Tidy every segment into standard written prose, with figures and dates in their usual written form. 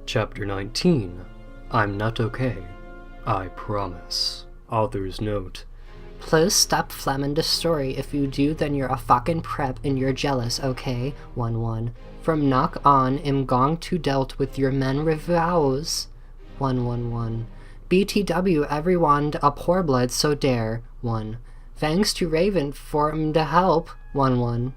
Chapter 19. I'm not okay. I promise. Author's note. Please stop flamming the story. If you do, then you're a fucking prep and you're jealous, okay? 1-1. From knock on, am gong to dealt with your men revows. 1-1-1. BTW, everyone, a poor blood, so dare. 1. Thanks to Raven for the help. 1-1.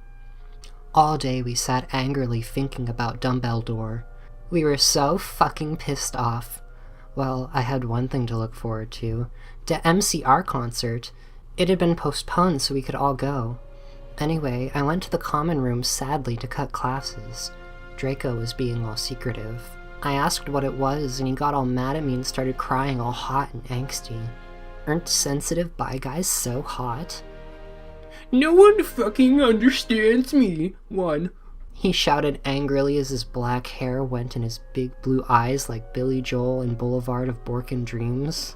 All day we sat angrily thinking about Dumbledore. We were so fucking pissed off. Well, I had one thing to look forward to. The MCR concert. It had been postponed so we could all go. Anyway, I went to the common room sadly to cut classes. Draco was being all secretive. I asked what it was and he got all mad at me and started crying all hot and angsty. Aren't sensitive bi guys so hot? No one fucking understands me. 1. He shouted angrily as his black hair went in his big blue eyes like Billy Joel in Boulevard of Borkin Dreams.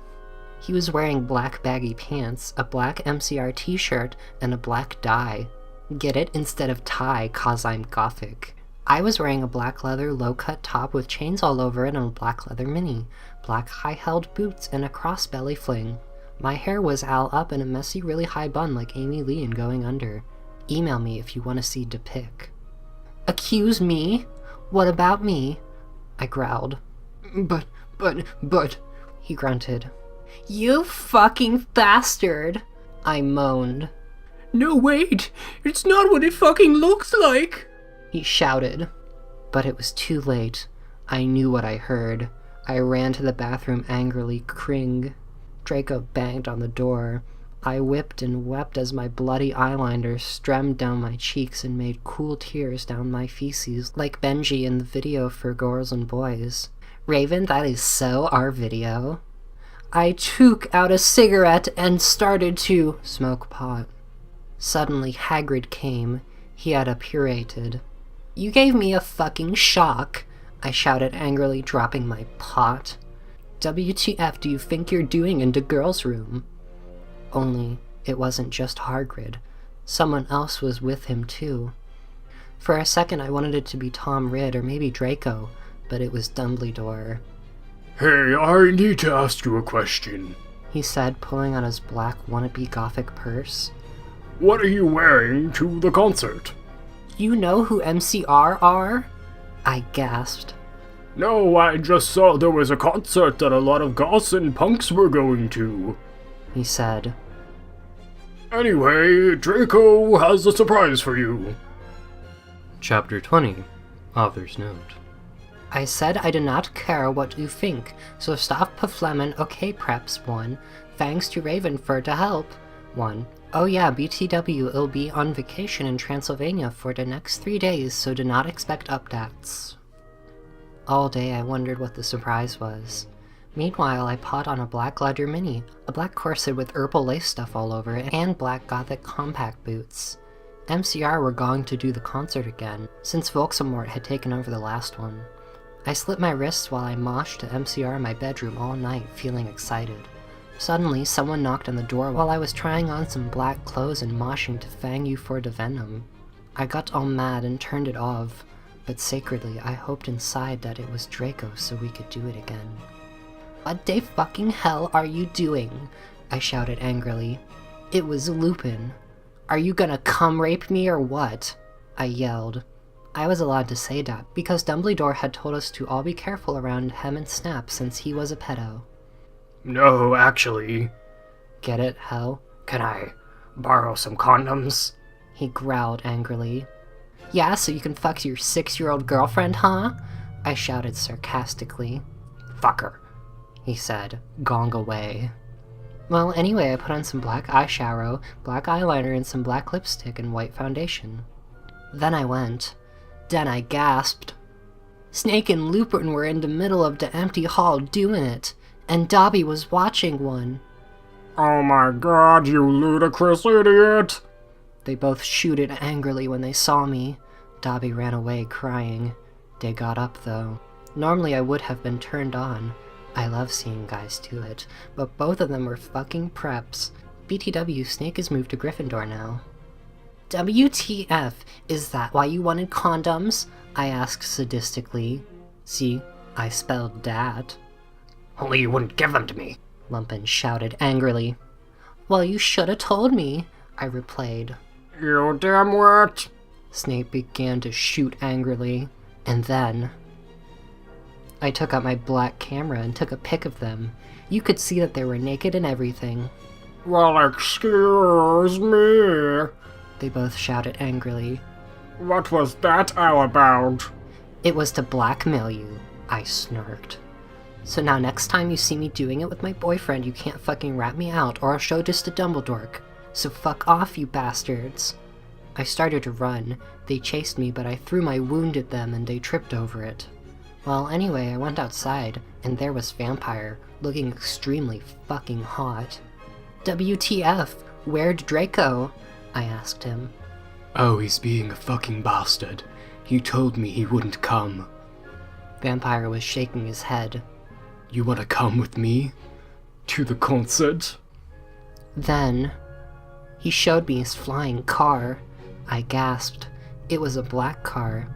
He was wearing black baggy pants, a black MCR t-shirt, and a black dye. Get it? Instead of tie, 'cause I'm gothic. I was wearing a black leather low-cut top with chains all over it and a black leather mini, black high-held boots, and a cross-belly fling. My hair was all up in a messy, really high bun like Amy Lee in Going Under. Email me if you want to see the pic. Accuse me? What about me? I growled. But... He grunted. You fucking bastard! I moaned. No, wait! It's not what it fucking looks like! He shouted. But it was too late. I knew what I heard. I ran to the bathroom angrily, cring. Draco banged on the door. I whipped and wept as my bloody eyeliner streamed down my cheeks and made cool tears down my feces, like Benji in the video for Girls and Boys. Raven, that is so our video. I took out a cigarette and started to smoke pot. Suddenly Hagrid came. He had appurated. You gave me a fucking shock, I shouted angrily, dropping my pot. WTF do you think you're doing in the girls' room? Only, it wasn't just Hagrid. Someone else was with him too. For a second I wanted it to be Tom Ridd or maybe Draco, but it was Dumbledore. Hey, I need to ask you a question, he said, pulling on his black wannabe gothic purse. What are you wearing to the concert? You know who MCR are? I gasped. No, I just saw there was a concert that a lot of goths and punks were going to, he said. Anyway, Draco has a surprise for you. Chapter 20. Author's note. I said I do not care what you think, so stop paflemmin. Okay, preps. 1. Thanks to Raven for the help. 1. Oh yeah, BTW will be on vacation in Transylvania for the next 3 days, so do not expect updates. All day I wondered what the surprise was. Meanwhile, I pawed on a black leather mini, a black corset with herbal lace stuff all over it, and black gothic compact boots. MCR were going to do the concert again, since Volksamort had taken over the last one. I slit my wrists while I moshed to MCR in my bedroom all night, feeling excited. Suddenly, someone knocked on the door while I was trying on some black clothes and moshing to Fang You for the Venom. I got all mad and turned it off, but sacredly I hoped inside that it was Draco so we could do it again. What the fucking hell are you doing? I shouted angrily. It was Lupin. Are you gonna cum rape me or what? I yelled. I was allowed to say that, because Dumbledore had told us to all be careful around him and Snap since he was a pedo. No, actually. Get it, hell? Can I borrow some condoms? He growled angrily. Yeah, so you can fuck your 6-year-old girlfriend, huh? I shouted sarcastically. Fuck her, he said, gong away. Well, anyway, I put on some black eyeshadow, black eyeliner, and some black lipstick and white foundation. Then I went. Then I gasped. Snake and Lupin were in the middle of the empty hall doing it, and Dobby was watching one. Oh my god, you ludicrous idiot! They both shooted angrily when they saw me. Dobby ran away crying. They got up though. Normally I would have been turned on. I love seeing guys do it, but both of them were fucking preps. BTW, Snake has moved to Gryffindor now. WTF, is that why you wanted condoms? I asked sadistically. See, I spelled dat. Only you wouldn't give them to me, Lumpin shouted angrily. Well, you shoulda told me, I replied. You damn what? Snape began to shoot angrily, and then I took out my black camera and took a pic of them. You could see that they were naked and everything. Well, excuse me. They both shouted angrily. What was that all about? It was to blackmail you, I snarked. So now next time you see me doing it with my boyfriend, you can't fucking rat me out or I'll show this to Dumbledore. So fuck off, you bastards. I started to run. They chased me, but I threw my wound at them and they tripped over it. Well, anyway, I went outside, and there was Vampire, looking extremely fucking hot. WTF? Where'd Draco? I asked him. Oh, he's being a fucking bastard. He told me he wouldn't come. Vampire was shaking his head. You want to come with me? To the concert? Then he showed me his flying car. I gasped. It was a black car.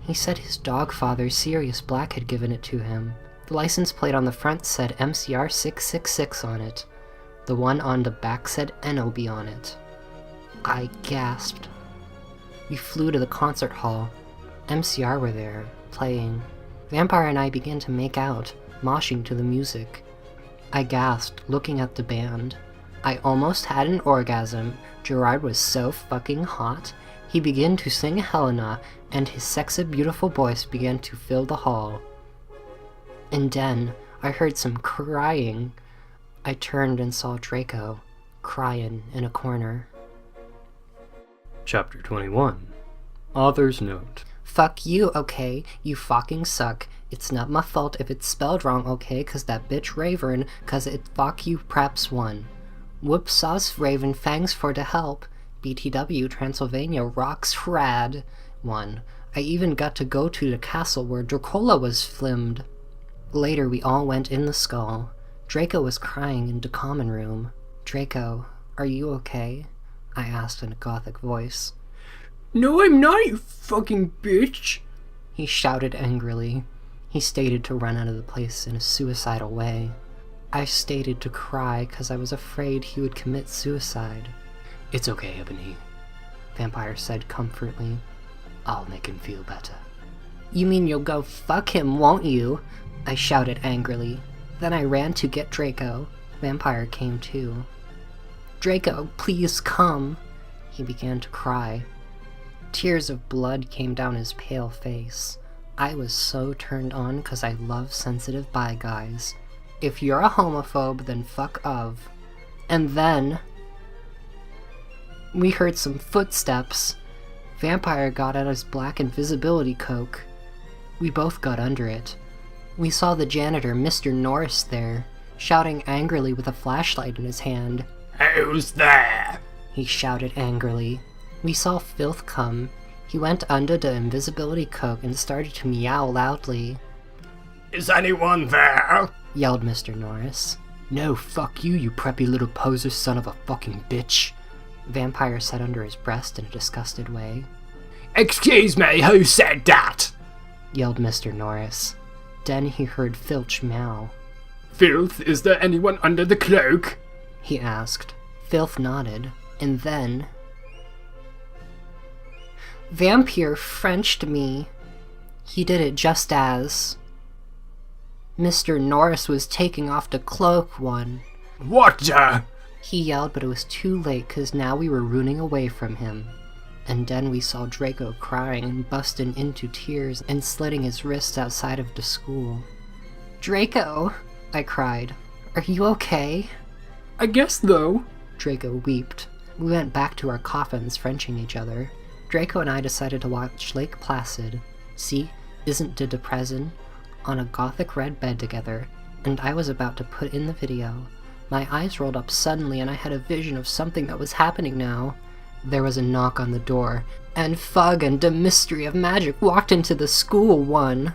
He said his dogfather, Sirius Black, had given it to him. The license plate on the front said MCR 666 on it. The one on the back said NOB on it. I gasped. We flew to the concert hall. MCR were there, playing. Vampire and I began to make out, moshing to the music. I gasped, looking at the band. I almost had an orgasm. Gerard was so fucking hot. He began to sing Helena, and his sexy, beautiful voice began to fill the hall. And then I heard some crying. I turned and saw Draco, crying in a corner. Chapter 21. Author's Note. Fuck you, okay? You fucking suck. It's not my fault if it's spelled wrong, okay? Cause that bitch Raven, cause it fuck you preps won. Whoops sauce Raven, thanks for the help. BTW Transylvania rocks rad. 1. I even got to go to the castle where Dracola was filmed. Later we all went in the skull. Draco was crying in the common room. Draco, are you okay? I asked in a gothic voice. No, I'm not, you fucking bitch. He shouted angrily. He stated to run out of the place in a suicidal way. I stated to cry because I was afraid he would commit suicide. It's okay, Ebony, Vampire said comfortably. I'll make him feel better. You mean you'll go fuck him, won't you? I shouted angrily. Then I ran to get Draco. Vampire came too. Draco, please come. He began to cry. Tears of blood came down his pale face. I was so turned on because I love sensitive bi guys. If you're a homophobe, then fuck of. And then we heard some footsteps. Vampire got out his black invisibility cloak. We both got under it. We saw the janitor, Mr. Norris, there, shouting angrily with a flashlight in his hand. Who's there? He shouted angrily. We saw Filth come. He went under the invisibility cloak and started to meow loudly. Is anyone there? Yelled Mr. Norris. No, fuck you, you preppy little poser son of a fucking bitch. Vampire said under his breast in a disgusted way. Excuse me, who said that? Yelled Mr. Norris. Then he heard Filch meow. Filth, is there anyone under the cloak? He asked. Filth nodded, and then Vampire Frenched me. He did it just as Mr. Norris was taking off the cloak one. What the? He yelled, but it was too late because now we were running away from him. And then we saw Draco crying and busting into tears and slitting his wrists outside of the school. Draco, I cried. Are you okay? I guess though. Draco wept. We went back to our coffins, Frenching each other. Draco and I decided to watch Lake Placid. See, isn't it depressing? On a gothic red bed together, and I was about to put in the video. My eyes rolled up suddenly and I had a vision of something that was happening now. There was a knock on the door, and Fug and the Mystery of Magic walked into the school one.